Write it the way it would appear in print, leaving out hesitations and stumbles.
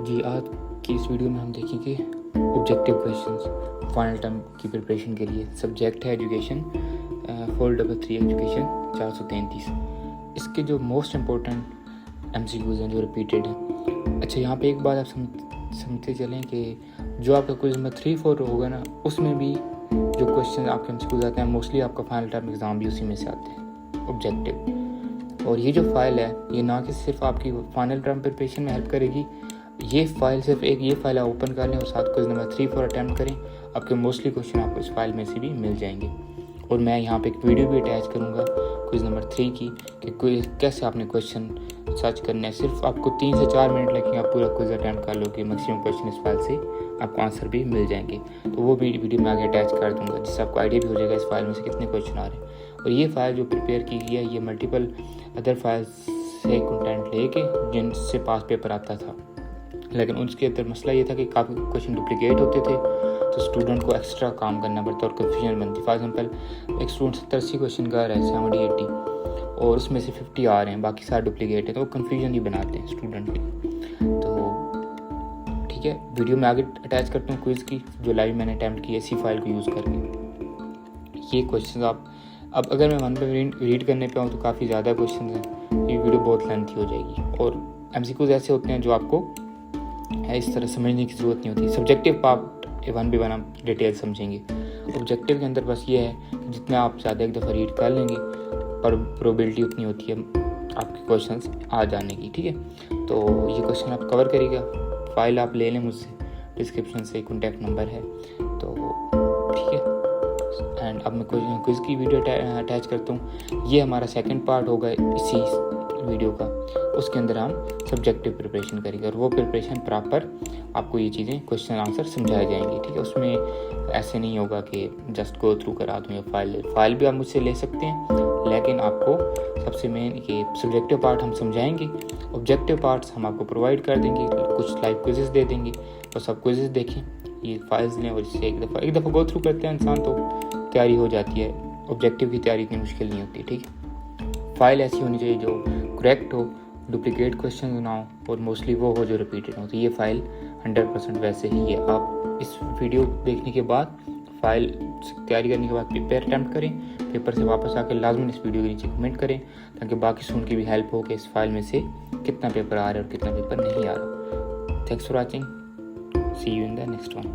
जी, आज की इस वीडियो में हम देखेंगे ऑब्जेक्टिव क्वेश्चंस फाइनल टर्म की प्रिपरेशन के लिए। सब्जेक्ट है एजुकेशन, 433 एजुकेशन 433। इसके जो मोस्ट इम्पोर्टेंट MCQs हैं जो रिपीटेड हैं। अच्छा, यहाँ पे एक बात आप समझते चलें कि जो आपका क्विज नंबर 3-4 होगा ना, उसमें भी जो क्वेश्चन आपके MCQs आते हैं मोस्टली आपका फाइनल टर्म एग्ज़ाम भी उसी में से आते हैं ऑब्जेक्टिव। और ये जो फाइल है ये ना कि सिर्फ आपकी फाइनल टर्म प्रिपरेशन में हेल्प करेगी, ये फाइल सिर्फ एक ये फाइल आप ओपन कर लें और साथ क्विज नंबर 3-4 अटैम्प्ट करें, आपके मोस्टली क्वेश्चन आपको इस फाइल में से भी मिल जाएंगे। और मैं यहाँ पे एक वीडियो भी अटैच करूँगा क्विज नंबर 3 की कि कैसे आपने क्वेश्चन सर्च करना है। सिर्फ आपको 3 से 4 मिनट लगेंगे, आप पूरा क्विज अटैम्प्ट कर लोगे। मैक्सिमम क्वेश्चन इस फाइल से आपको आंसर भी मिल जाएंगे। तो वो भी वीडियो मैं आगे अटैच कर दूँगा, जिससे आपको आइडिया भी हो जाएगा इस फाइल में से कितने क्वेश्चन आ रहे हैं। और ये फाइल जो प्रिपेयर की गई है ये मल्टीपल अदर फाइल्स से कंटेंट लेके जिनसे पास पेपर आता था, लेकिन उसके अंदर मसला ये था कि काफ़ी क्वेश्चन डुप्लीकेट होते थे, तो स्टूडेंट को एक्स्ट्रा काम करना पड़ता और कन्फ्यूजन बनती। फॉर एग्जांपल एक स्टूडेंट 70-80 क्वेश्चन कर रहा है, 70-80, और उसमें से 50 आ रहे हैं, बाकी सारे डुप्लीकेट है, तो वो कन्फ्यूजन ही बनाते हैं स्टूडेंट के। तो ठीक है, वीडियो में आगे अटैच करता हूँ क्विज़ की जो लाइव मैंने अटैम्प्ट की इसी फाइल को यूज़ करके। ये क्वेश्चन आप अब अगर मैं वन पे रीड करने पे आऊँ तो काफ़ी ज़्यादा क्वेश्चन हैं, ये वीडियो बहुत लेंथी हो जाएगी। और MCQs ऐसे होते हैं जो आपको इस तरह समझने की ज़रूरत नहीं होती। सब्जेक्टिव पार्ट 1 हम डिटेल समझेंगे। ऑब्जेक्टिव के अंदर बस ये है कि जितना आप ज़्यादा एक दफ़ा रीड कर लेंगे पर प्रोबेबिलिटी उतनी होती है आपके क्वेश्चंस आ जाने की। ठीक है, तो ये क्वेश्चन आप कवर करिएगा। फाइल आप ले लें मुझसे, डिस्क्रिप्शन से कॉन्टैक्ट नंबर है, तो ठीक है। एंड अब मैं क्विज़ की वीडियो अटैच करता हूँ। ये हमारा सेकंड पार्ट होगा इसी वीडियो का, उसके अंदर हम सब्जेक्टिव प्रिपरेशन करेंगे और वो प्रिपरेशन प्रॉपर आपको ये चीज़ें क्वेश्चन आंसर समझाए जाएंगे। ठीक है, उसमें ऐसे नहीं होगा कि जस्ट गो थ्रू करा दूँ या फाइल भी आप मुझसे ले सकते हैं, लेकिन आपको सबसे मेन ये सब्जेक्टिव पार्ट हम समझाएंगे, ऑब्जेक्टिव पार्ट्स हम आपको प्रोवाइड कर देंगे, कुछ लाइव क्विजेस दे देंगे, बस आप क्विजेस देखें, ये फाइल्स लें और इससे एक दफ़ा गो थ्रू करते हैं इंसान तो तैयारी हो जाती है। ऑब्जेक्टिव की तैयारी इतनी मुश्किल नहीं होती। ठीक है, फाइल ऐसी होनी चाहिए जो करेक्ट हो, डुप्लीकेट क्वेश्चन ना हो और मोस्टली वो हो जो रिपीटेड हो। तो ये फाइल 100% वैसे ही है। आप इस वीडियो देखने के बाद फाइल तैयारी करने के बाद पेपर अटैम्प्ट करें, पेपर से वापस आकर लाजमी इस वीडियो के नीचे कमेंट करें ताकि बाकी स्टूडेंट की भी हेल्प हो कि इस फाइल में से कितना पेपर आ रहा है और कितना पेपर नहीं आ रहा। Thanks for watching, see you in the next one.